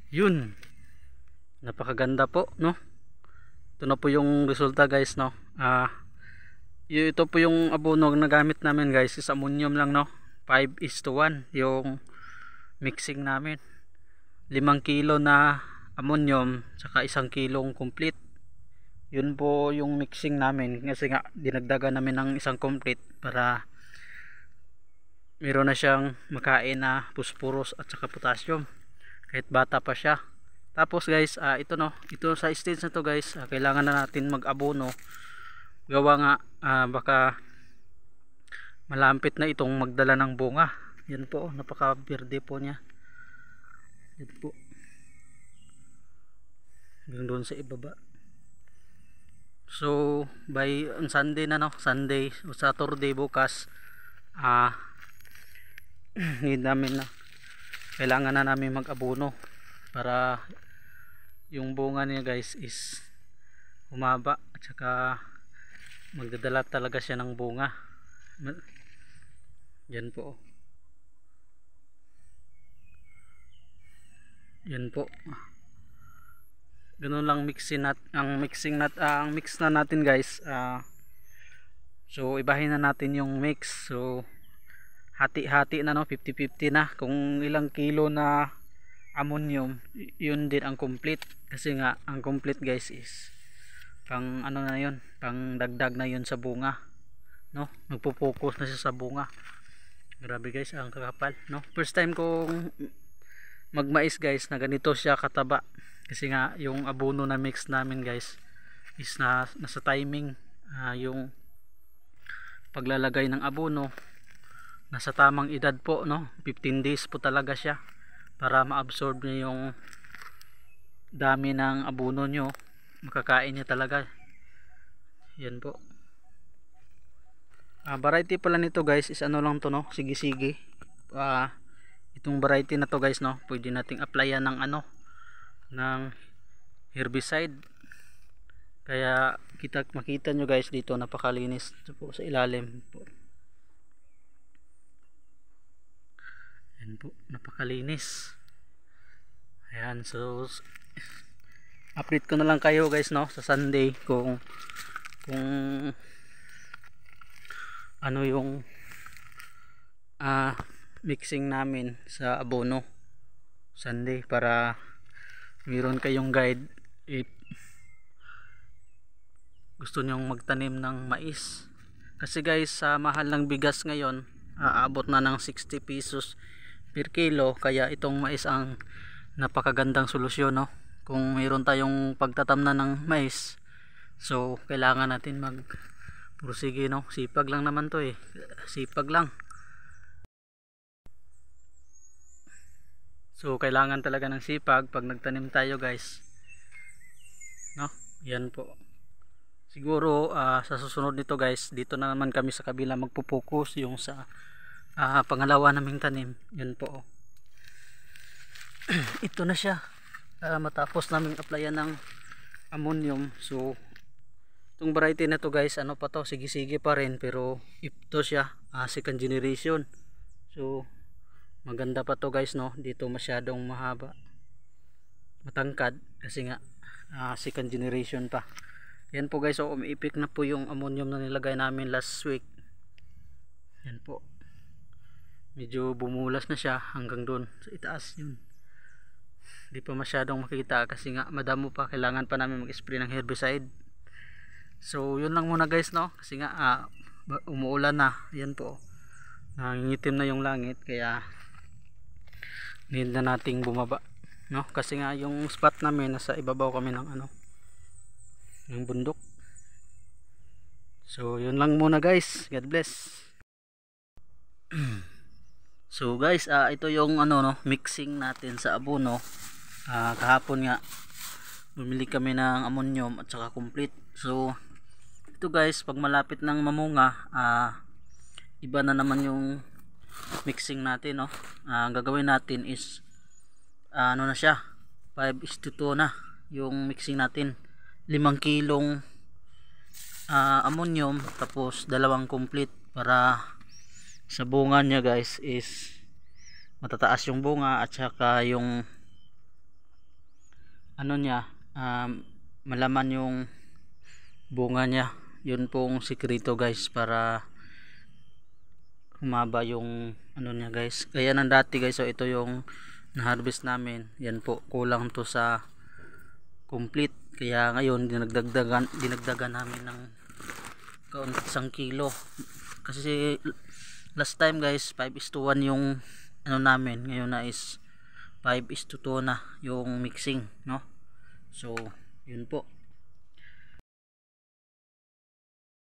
Yun, napakaganda po, no? Ito na po yung resulta, guys, no? Ito po yung abono na gamit namin, guys, is ammonium lang, no? 5:1 yung mixing namin. 5 kilo na ammonium saka 1 kilong complete. Yun po yung mixing namin, kasi nga dinagdagan namin ng 1 complete para meron na siyang makain na phosphorus at saka potassium kahit bata pa siya. Tapos guys, ito no, ito sa stage na to guys, kailangan na natin mag-abono. Gawa nga baka malapit na itong magdala ng bunga. Yan po, napaka verde po niya. Yan po, hanggang doon sa ibaba. So by on Sunday na, no, Sunday o Saturday bukas, need namin na, kailangan na namin mag-abono para yung bunga niya guys is humaba at saka magdadala talaga siya ng bunga. Yan po, yan po, ganun lang ang mix na natin guys. So ibahin na natin yung mix. So hati-hati na, no, 50-50 na kung ilang kilo na ammonium, yun din ang complete. Kasi nga ang complete guys is pang ano na yun, pang dagdag na yun sa bunga, no, nagpo-focus na siya sa bunga. Grabe guys, ang kakapal, no. First time kong magmais guys na ganito siya kataba, kasi nga yung abono na mix namin guys is nasa timing, yung paglalagay ng abono nasa tamang edad po, no, 15 days po talaga siya para ma-absorb niya yung dami ng abono nyo, makakain niya talaga. Yan po, variety pala nito guys is ano lang to, no, sige-sige. Itong variety na to guys, no, pwede nating applyan ng ano, ng herbicide. Kaya makita nyo guys dito, napakalinis po sa ilalim po. Yan po, napakalinis. Ayan, so update ko na lang kayo guys, no, sa Sunday kung ano yung mixing namin sa abono Sunday, para meron kayong guide if gusto nyong magtanim ng mais. Kasi guys, sa mahal ng bigas ngayon, aabot na ng 60 pesos per kilo, kaya itong mais ang napakagandang solusyon, no, kung mayroon tayong pagtatamnan ng mais. So kailangan natin pursige, no, sipag lang naman to, sipag lang. So kailangan talaga ng sipag pag nagtanim tayo guys, no. Yan po, siguro sa susunod nito guys, dito na naman kami sa kabila magpo-focus yung sa pangalawa naming tanim. Yan po, ito na siya, matapos naming applyan ng ammonium. So itong variety na to guys, ano pa to, sige-sige pa rin, pero ito siya, second generation. So maganda pa to guys, no, dito masyadong mahaba, matangkad, kasi nga second generation pa. Yan po guys, so umiipik na po yung ammonium na nilagay namin last week. Yan po, medyo bumulas na siya hanggang doon sa itaas. Yun, di pa masyadong makita kasi nga madamo pa, kailangan pa namin mag-spray ng herbicide. So yun lang muna guys, no, kasi nga umuulan na. Yan po, nangingitim na yung langit, kaya need na nating bumaba, no, kasi nga yung spot namin nasa ibabaw kami ng ano, ng bundok. So yun lang muna guys, God bless. So guys, ito yung ano, no, mixing natin sa abono. Kahapon nga bumili kami ng ammonium at saka complete. So ito guys, pag malapit ng mamunga, iba na naman yung mixing natin, no. Ang gagawin natin is ano na siya, 5:2 na yung mixing natin. 5 kilong ammonium tapos 2 complete, para sa bunga niya guys is matataas yung bunga at saka yung ano niya, malaman yung bunga niya. Yun pong sikreto guys, para humaba yung ano niya guys. Kaya nang dati guys, so ito yung na-harvest namin, yan po, kulang to sa complete. Kaya ngayon dinagdagan namin ng isang kilo, kasi last time guys 5:1 yung ano namin, ngayon na is 5:2 na yung mixing, no? So yun po.